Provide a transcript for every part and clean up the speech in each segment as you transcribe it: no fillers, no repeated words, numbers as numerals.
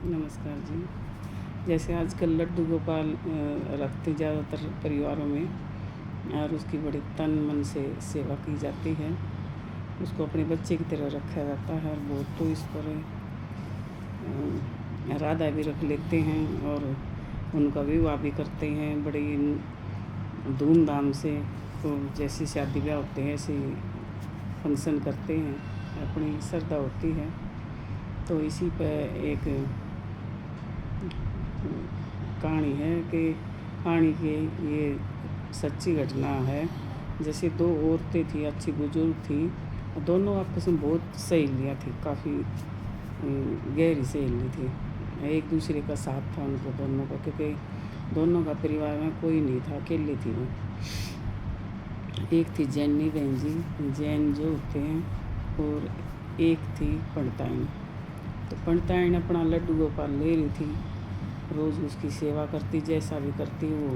नमस्कार जी। जैसे आजकल लड्डू गोपाल रखते ज़्यादातर परिवारों में और उसकी बड़ी तन मन से सेवा की जाती है। उसको अपने बच्चे की तरह रखा जाता है और बहुत तो इस पर राधा भी रख लेते हैं और उनका विवाह भी करते हैं बड़ी धूमधाम से। तो जैसी शादी ब्याह होते हैं ऐसे फंक्शन करते हैं, अपनी श्रद्धा होती है। तो इसी पर एक कहानी है कि कहानी की ये सच्ची घटना है। जैसे दो औरतें थी, अच्छी बुजुर्ग थी, दोनों आपस में बहुत सहेलियाँ थी, काफ़ी गहरी सहेली थी। एक दूसरे का साथ था उनको दोनों का, क्योंकि दोनों का परिवार में कोई नहीं था, अकेली थी वो। एक थी जैनी बहन जी, जैन जो होते हैं, और एक थी पंडिताइन। तो पंडिताइन अपना लड्डू गोपाल ले रही थी, रोज़ उसकी सेवा करती, जैसा भी करती वो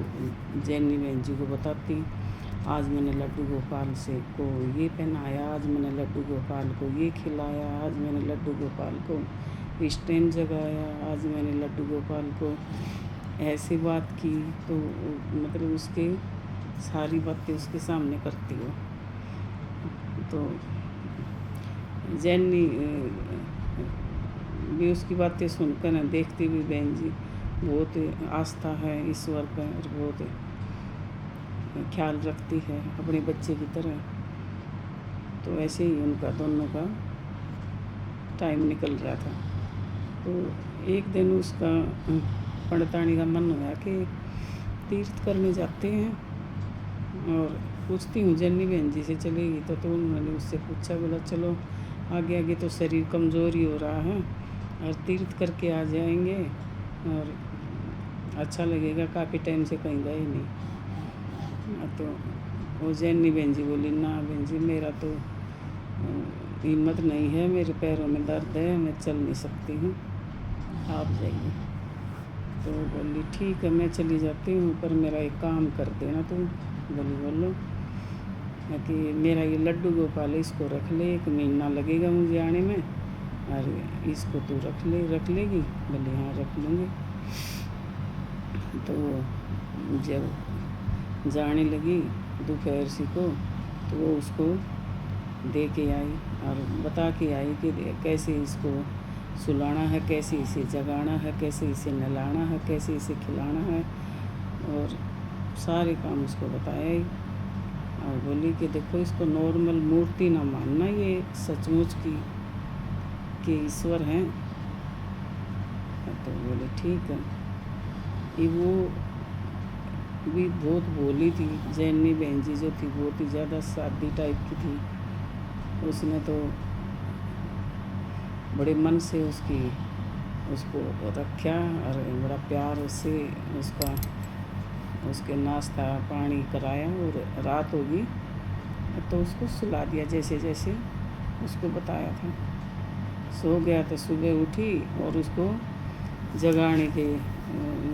जैनी बहन जी को बताती। आज मैंने लड्डू गोपाल से को ये पहनाया, आज मैंने लड्डू गोपाल को ये खिलाया, आज मैंने लड्डू गोपाल को इस टाइम जगाया, आज मैंने लड्डू गोपाल को ऐसी बात की। तो मतलब उसके सारी बातें उसके सामने करती हो। तो जैनी भी उसकी बातें सुनकर न देखती भी बहन जी बहुत आस्था है ईश्वर पर और बहुत ख्याल रखती है अपने बच्चे की तरह। तो ऐसे ही उनका दोनों का टाइम निकल रहा था। तो एक दिन उसका पंडितानी का मन हुआ कि तीर्थ करने जाते हैं, और पूछती हूँ जैनी बहन जी से चलेगी तो उन्होंने उससे पूछा, बोला चलो आगे आगे तो शरीर कमज़ोर ही हो रहा है और तीर्थ करके आ जाएंगे और अच्छा लगेगा, काफ़ी टाइम से कहीं गए नहीं। तो वो जैनी बहन जी बोली, ना बहन जी मेरा तो हिम्मत नहीं है, मेरे पैरों में दर्द है, मैं चल नहीं सकती हूँ, आप जाइए। तो बोली ठीक है मैं चली जाती हूँ, पर मेरा एक काम कर देना तुम। बोली बोलो। कि मेरा ये लड्डू गोपाल है, इसको रख ले, 1 महीना लगेगा मुझे आने में, और इसको तू रख लेगी। बोली हाँ रख लूँगी। तो जब जाने लगी दोपहर सी को, तो वो उसको दे के आई और बता के आई कि कैसे इसको सुलाना है, कैसे इसे जगाना है, कैसे इसे नहलाना है, कैसे इसे खिलाना है, और सारे काम उसको बताया ही। और बोली कि देखो इसको नॉर्मल मूर्ति ना मानना, ये सचमुच की कि ईश्वर हैं। तो बोले ठीक है। ये वो भी बहुत भोली थी, जैनी बहन जी जो थी बहुत ही ज़्यादा सादी टाइप की थी। उसने तो बड़े मन से उसको रखा और बड़ा प्यार उससे उसके नाश्ता पानी कराया, और रात होगी तो उसको सुला दिया जैसे जैसे उसको बताया था। सो गया तो सुबह उठी और उसको जगाने के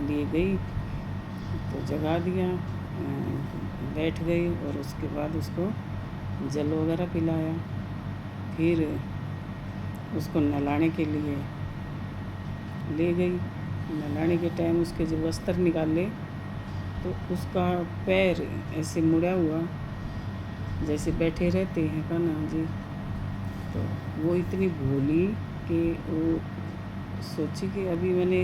लिए गई, तो जगा दिया, बैठ गई और उसके बाद उसको जल वगैरह पिलाया। फिर उसको नहलाने के लिए ले गई। नहलाने के टाइम उसके जो वस्त्र निकाले तो उसका पैर ऐसे मुड़ा हुआ जैसे बैठे रहते हैं कान्हा जी। तो वो इतनी भोली कि वो सोची कि अभी मैंने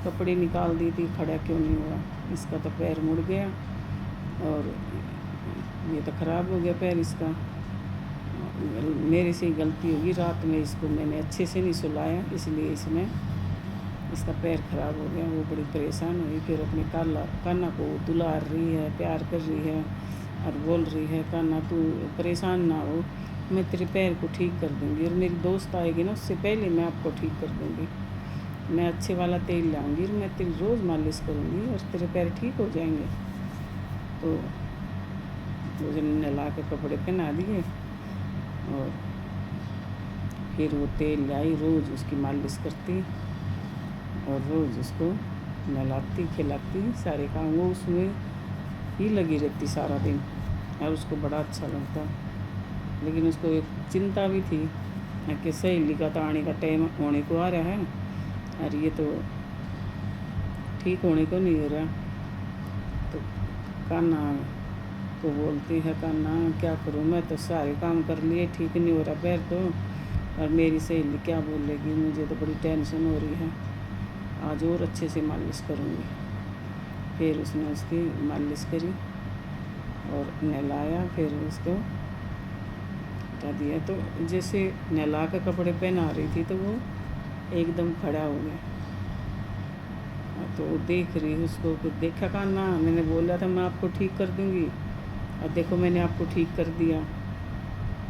कपड़े निकाल दी थी, खड़ा क्यों नहीं हुआ, इसका तो पैर मुड़ गया और ये तो ख़राब हो गया पैर इसका, मेरे से ही गलती होगी, रात में इसको मैंने अच्छे से नहीं सुलाया इसलिए इसका पैर ख़राब हो गया। वो बड़ी परेशान हुई, फिर अपने कान्हा को दुलार रही है, प्यार कर रही है और बोल रही है, कान्हा तू परेशान ना हो, मैं तेरे पैर को ठीक कर दूँगी, और मेरी दोस्त आएगी ना उससे पहले मैं आपको ठीक कर दूँगी, मैं अच्छे वाला तेल लाऊंगी और मैं तेरी रोज़ मालिश करूँगी और तेरे पैर ठीक हो जाएंगे। तो मुझे नहला के कपड़े पहना दिए और फिर वो तेल लाई, रोज़ उसकी मालिश करती और रोज़ उसको नहलाती खिलाती, सारे काम वो उसमें ही लगी रहती सारा दिन, और उसको बड़ा अच्छा लगता। लेकिन उसको एक चिंता भी थी कि सहेली का तो आने का टाइम होने को आ रहा है, और ये तो ठीक होने को नहीं हो रहा। तो कान्हा को बोलती है, कान्हा क्या करूँ, मैं तो सारे काम कर लिए, ठीक नहीं हो रहा पैर तो, और मेरी सहेली क्या बोलेगी, मुझे तो बड़ी टेंशन हो रही है, आज और अच्छे से मालिश करूँगी। फिर उसने उसकी मालिश करी और नहलाया, फिर उसको हटा दिया। तो जैसे नहला कर कपड़े पहना रही थी तो वो एकदम खड़ा हो गया। तो देख रही उसको, देखा कान्हा, मैंने बोला था मैं आपको ठीक कर दूँगी, और देखो मैंने आपको ठीक कर दिया।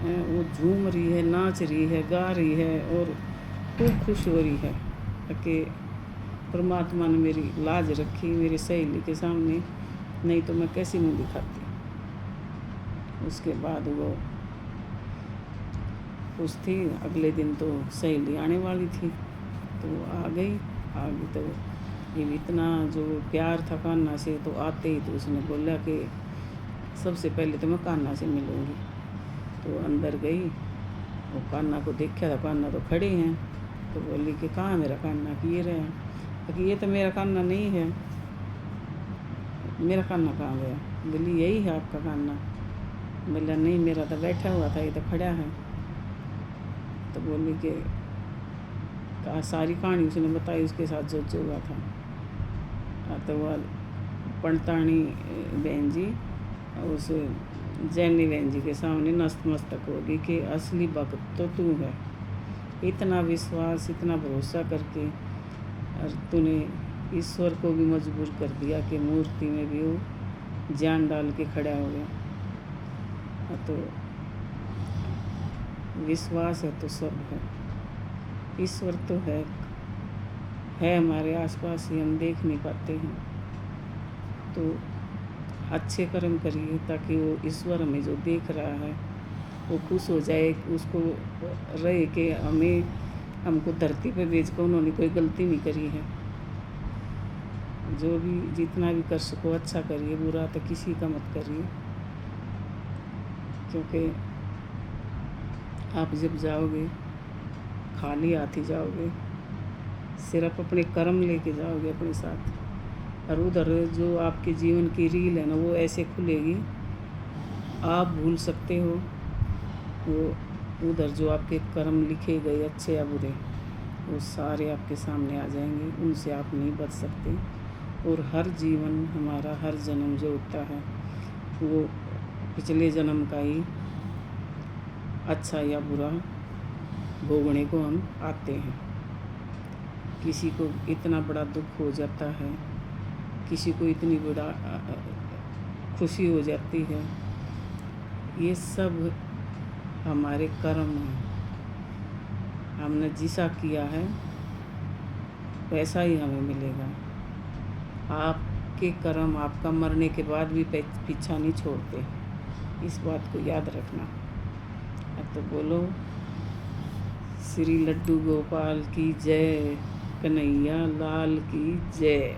वो झूम रही है, नाच रही है, गा रही है और खूब खुश हो रही है कि परमात्मा ने मेरी लाज रखी मेरी सहेली के सामने, नहीं तो मैं कैसी मुँह दिखाती। उसके बाद वो खुश थी। अगले दिन तो सहेली आने वाली थी तो वो आ गई तो ये इतना जो प्यार था कान्हा से, तो आते ही तो उसने बोला कि सबसे पहले तो मैं कान्हा से मिलूँगी। तो अंदर गई, वो कान्हा को देखा था, कान्हा तो खड़े हैं। तो बोली कि कहाँ मेरा कान्हा, कि ये रहे, कि ये तो मेरा कान्हा नहीं है, मेरा कान्हा कहाँ गया। बोली यही है आपका कान्हा। बोला नहीं, मेरा तो बैठा हुआ था, ये तो खड़ा है। तो बोली कि सारी कहानी उसने बताई, उसके साथ जो हुआ था। तो वह पंडतानी बहन जी उस जैनी बहन जी के सामने नतमस्तक होगी कि असली भक्त तो तू है। इतना विश्वास, इतना भरोसा करके और तूने ईश्वर को भी मजबूर कर दिया कि मूर्ति में भी वो जान डाल के खड़ा हो गया। तो विश्वास है तो सब है, ईश्वर तो है हमारे आसपास ही, हम देख नहीं पाते हैं। तो अच्छे कर्म करिए ताकि वो ईश्वर हमें जो देख रहा है वो खुश हो जाए, उसको रहे कि हमको धरती पे भेज कर उन्होंने कोई गलती नहीं करी है। जो भी जितना भी कर सको अच्छा करिए, बुरा तो किसी का मत करिए, क्योंकि आप जब जाओगे खाली हाथ ही जाओगे, सिर्फ अपने कर्म लेके जाओगे अपने साथ। और उधर जो आपके जीवन की रील है ना, वो ऐसे खुलेगी, आप भूल सकते हो वो उधर जो आपके कर्म लिखे गए अच्छे या बुरे, वो सारे आपके सामने आ जाएंगे, उनसे आप नहीं बच सकते। और हर जीवन हमारा, हर जन्म जो होता है वो पिछले जन्म का ही अच्छा या बुरा भोगने को हम आते हैं। किसी को इतना बड़ा दुख हो जाता है, किसी को इतनी बड़ा खुशी हो जाती है, ये सब हमारे कर्म हैं। हमने जिसा किया है वैसा ही हमें मिलेगा। आपके कर्म आपका मरने के बाद भी पीछा नहीं छोड़ते, इस बात को याद रखना। अब तो बोलो श्री लड्डू गोपाल की जय, कन्हैया लाल की जय।